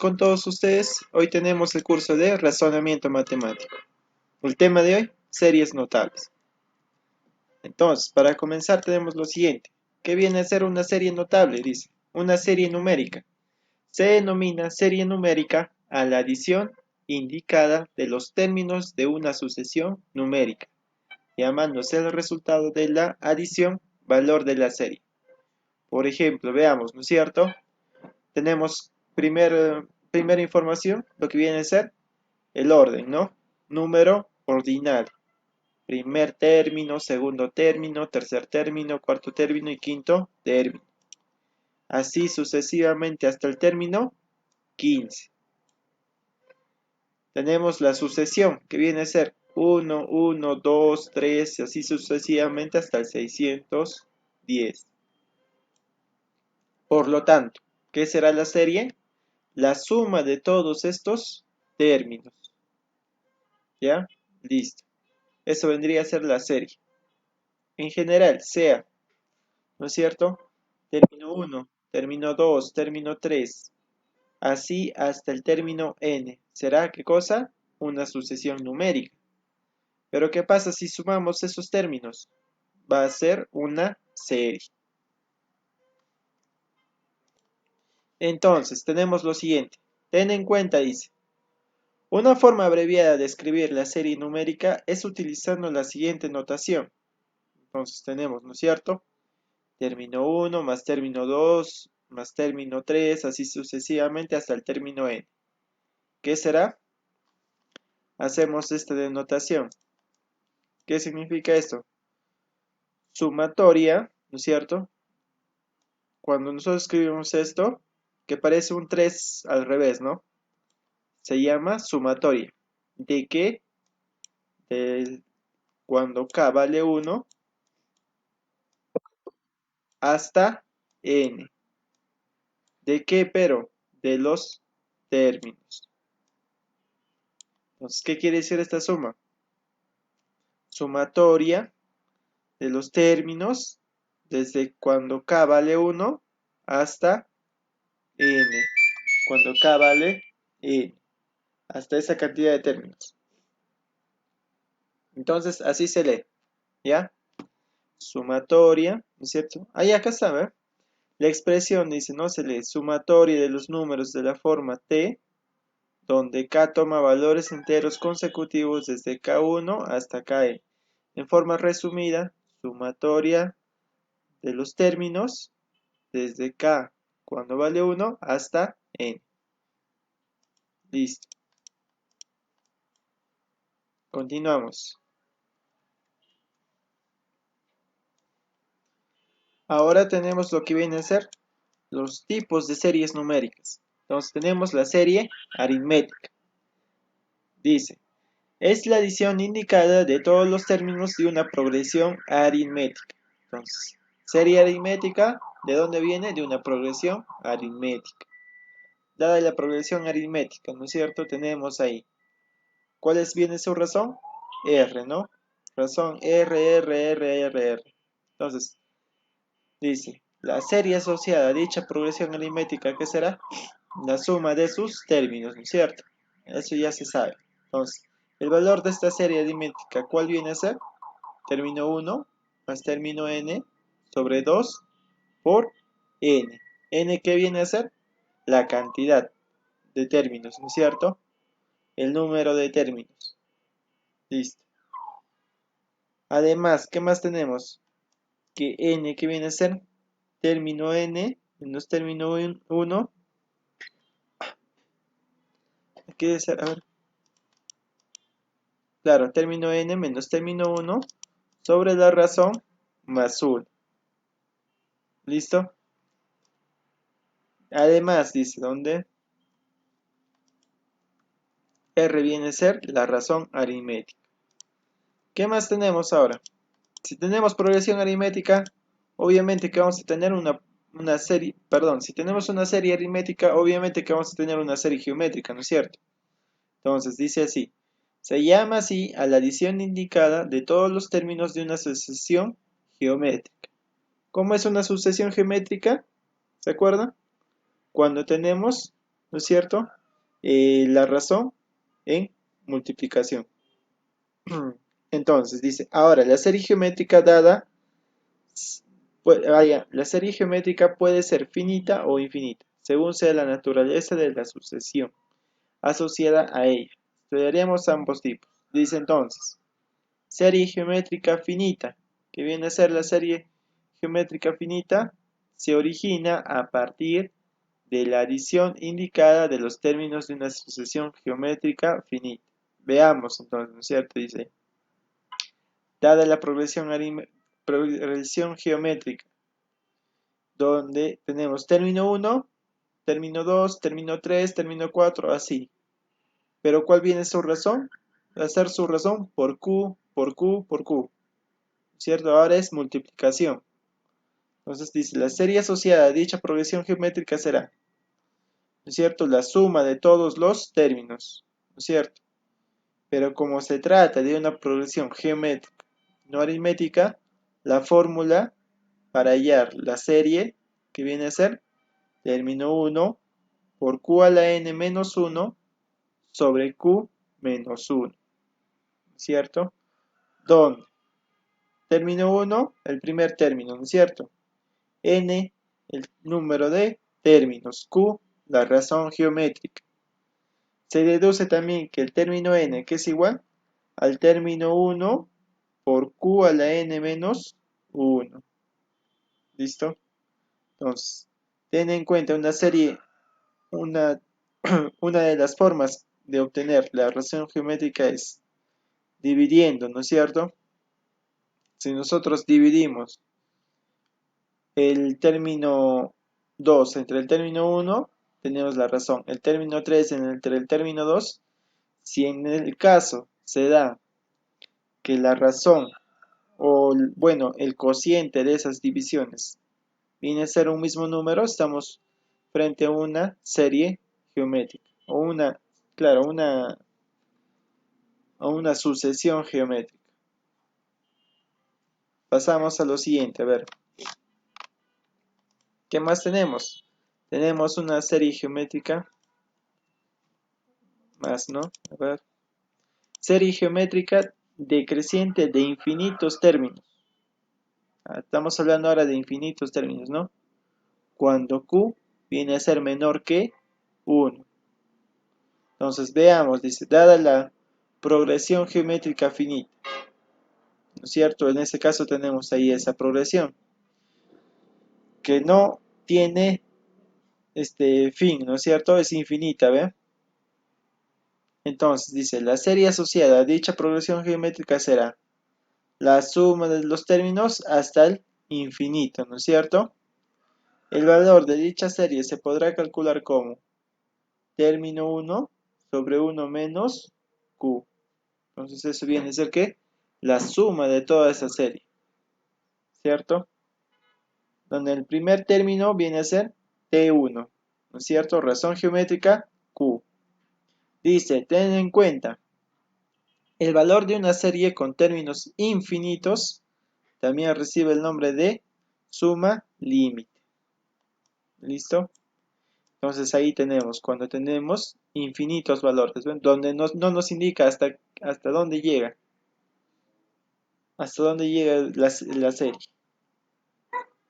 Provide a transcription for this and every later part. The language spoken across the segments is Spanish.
con todos ustedes. Hoy tenemos el curso de razonamiento matemático. El tema de hoy, series notables. Entonces, para comenzar tenemos lo siguiente. ¿Qué viene a ser una serie notable? Dice, una serie numérica. Se denomina serie numérica a la adición indicada de los términos de una sucesión numérica, llamándose el resultado de la adición valor de la serie. Por ejemplo, veamos, ¿no es cierto? Tenemos primera información, lo que viene a ser el orden, ¿no? Número ordinal. Primer término, segundo término, tercer término, cuarto término y quinto término. Así sucesivamente hasta el término 15. Tenemos la sucesión, que viene a ser 1, 1, 2, 3, y así sucesivamente hasta el 610. Por lo tanto, ¿qué será la serie? La suma de todos estos términos. ¿Ya? Listo. Eso vendría a ser la serie. En general, sea, ¿no es cierto? Término 1, término 2, término 3, así hasta el término n. ¿Será qué cosa? Una sucesión numérica. Pero ¿qué pasa si sumamos esos términos? Va a ser una serie. Entonces, tenemos lo siguiente. Ten en cuenta, dice. Una forma abreviada de escribir la serie numérica es utilizando la siguiente notación. Entonces tenemos, ¿no es cierto? Término 1 más término 2 más término 3, así sucesivamente hasta el término n. ¿Qué será? Hacemos esta denotación. ¿Qué significa esto? Sumatoria, ¿no es cierto? Cuando nosotros escribimos esto, que parece un 3 al revés, ¿no? Se llama sumatoria. ¿De qué? De cuando k vale 1 hasta n. ¿De qué, pero? De los términos. Entonces, ¿qué quiere decir esta suma? Sumatoria de los términos desde cuando k vale 1 hasta n. Cuando k vale n. Hasta esa cantidad de términos. Entonces, así se lee. ¿Ya? Sumatoria, ¿no es cierto? Ahí acá está, ¿ver? La expresión dice, ¿no? Se lee sumatoria de los números de la forma t, donde k toma valores enteros consecutivos desde k1 hasta kn. En forma resumida, sumatoria de los términos desde k cuando vale 1 hasta n. Listo. Continuamos. Ahora tenemos lo que viene a ser los tipos de series numéricas. Entonces tenemos la serie aritmética. Dice, es la adición indicada de todos los términos de una progresión aritmética. Entonces, serie aritmética, ¿de dónde viene? De una progresión aritmética. Dada la progresión aritmética, ¿no es cierto? Tenemos ahí. ¿Cuál viene su razón? R, ¿no? Razón R, R, R, R, R. Entonces, dice, la serie asociada a dicha progresión aritmética, ¿qué será? La suma de sus términos, ¿no es cierto? Eso ya se sabe. Entonces, el valor de esta serie aritmética, ¿cuál viene a ser? Término 1 más término n sobre 2 por n. ¿N qué viene a ser? La cantidad de términos, ¿no es cierto? El número de términos. Listo. Además, ¿qué más tenemos? Que n, ¿qué viene a ser? Término n menos término 1. ¿Qué debe ser? A ver. Claro, término n menos término 1 sobre la razón más 1. ¿Listo? Además, dice, ¿dónde? R viene a ser la razón aritmética. ¿Qué más tenemos ahora? Si tenemos progresión aritmética, obviamente que vamos a tener una serie, perdón, si tenemos una serie aritmética, obviamente que vamos a tener una serie geométrica, ¿no es cierto? Entonces dice así, se llama así a la adición indicada de todos los términos de una sucesión geométrica. ¿Cómo es una sucesión geométrica? ¿Se acuerdan? Cuando tenemos ¿no es cierto? La razón en multiplicación. Entonces dice, ahora la serie geométrica dada, la serie geométrica puede ser finita o infinita, según sea la naturaleza de la sucesión asociada a ella. Estudiaremos ambos tipos. Dice entonces, serie geométrica finita, que viene a ser la serie geométrica finita, se origina a partir de la adición indicada de los términos de una sucesión geométrica finita. Veamos entonces, ¿no es cierto? Dice, dada la progresión geométrica, donde tenemos término 1, término 2, término 3, término 4, así. Pero ¿cuál viene su razón? Hacer su razón por Q, por Q, por Q. ¿Cierto? Ahora es multiplicación. Entonces dice, la serie asociada a dicha progresión geométrica será, ¿no es cierto?, la suma de todos los términos, ¿no es cierto? Pero como se trata de una progresión geométrica, no aritmética, la fórmula para hallar la serie que viene a ser término 1 por Q a la n menos 1 sobre Q menos 1, ¿cierto? Donde término 1, el primer término, ¿no es cierto? N, el número de términos. Q, la razón geométrica. Se deduce también que el término n, que es igual al término 1 por Q a la n menos 1. ¿Listo? Entonces, ten en cuenta una serie, una, una de las formas de obtener la razón geométrica es dividiendo, ¿no es cierto? Si nosotros dividimos el término 2 entre el término 1, tenemos la razón. El término 3 entre el término 2, si en el caso se da que la razón o, bueno, el cociente de esas divisiones viene a ser un mismo número, estamos frente a una serie geométrica o claro, una sucesión geométrica. Pasamos a lo siguiente, a ver. ¿Qué más tenemos? Tenemos una serie geométrica más, ¿no? A ver. Serie geométrica decreciente de infinitos términos. Estamos hablando ahora de infinitos términos, ¿no? Cuando Q viene a ser menor que 1. Entonces veamos, dice, dada la progresión geométrica finita, ¿no es cierto? En este caso tenemos ahí esa progresión que no tiene fin, ¿no es cierto? Es infinita, ¿ve? Entonces dice, la serie asociada a dicha progresión geométrica será la suma de los términos hasta el infinito, ¿no es cierto? El valor de dicha serie se podrá calcular como término 1 sobre 1 menos Q. Entonces eso viene a ser ¿qué? La suma de toda esa serie, ¿cierto? Donde el primer término viene a ser T1, ¿no es cierto? Razón geométrica Q. Dice, ten en cuenta, el valor de una serie con términos infinitos también recibe el nombre de suma límite. ¿Listo? Entonces ahí tenemos, cuando tenemos infinitos valores, ¿ven? Donde no nos indica hasta dónde llega. Hasta dónde llega la serie.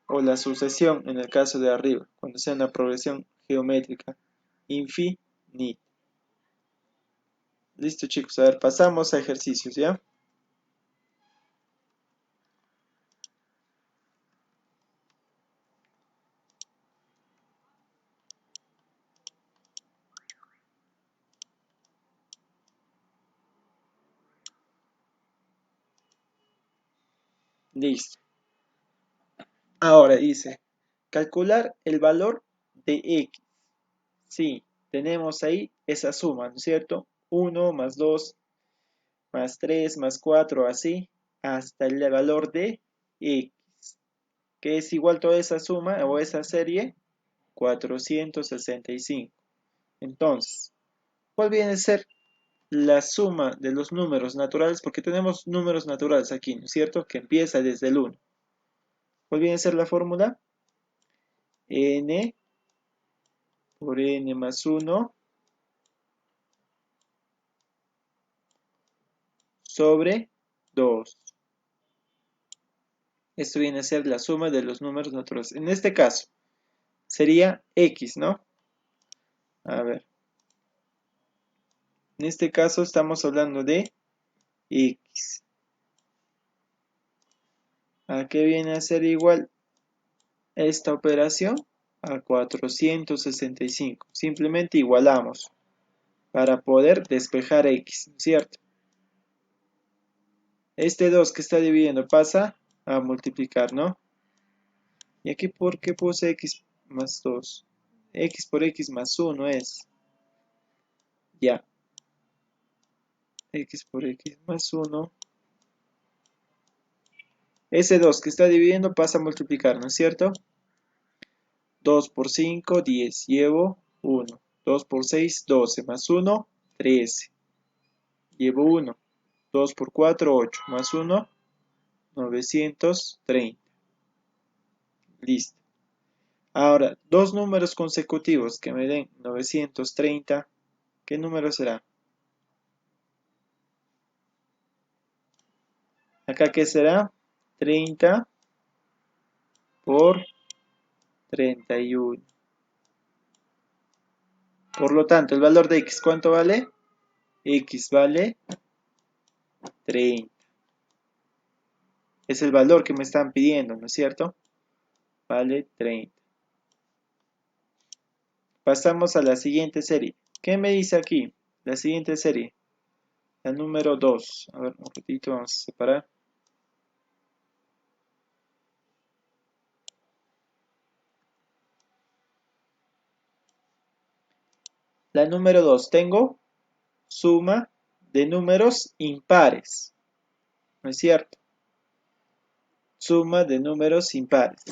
O la sucesión en el caso de arriba, cuando sea una progresión geométrica infinita. Listo, chicos, a ver, pasamos a ejercicios, ¿ya? Listo. Ahora dice, calcular el valor de x. Sí, tenemos ahí esa suma, ¿no es cierto? 1 más 2 más 3 más 4, así, hasta el valor de x, que es igual a toda esa suma o esa serie, 465. Entonces, ¿cuál viene a ser la suma de los números naturales? Porque tenemos números naturales aquí, ¿no es cierto? Que empieza desde el 1. ¿Cuál viene a ser la fórmula? N por n más 1 sobre 2. Esto viene a ser la suma de los números naturales. En este caso, sería x, ¿no? A ver. En este caso estamos hablando de x. ¿A qué viene a ser igual esta operación? A 465. Simplemente igualamos para poder despejar x, ¿cierto? Este 2 que está dividiendo pasa a multiplicar, ¿no? ¿Y aquí por qué puse x más 2? X por x más 1 es. Ya. X por x más 1. Ese 2 que está dividiendo pasa a multiplicar, ¿no es cierto? 2 por 5, 10. Llevo 1. 2 por 6, 12. Más 1, 13. Llevo 1. 2 por 4, 8. Más 1, 930. Listo. Ahora, dos números consecutivos que me den 930. ¿Qué número será? Acá, ¿qué será? 30 por 31. Por lo tanto, el valor de x, ¿cuánto vale? X vale 30. Es el valor que me están pidiendo, ¿no es cierto? Vale 30. Pasamos a la siguiente serie. ¿Qué me dice aquí? La siguiente serie. La número 2. A ver, un ratito, vamos a separar. La número 2. Tengo suma de números impares. ¿No es cierto? Suma de números impares.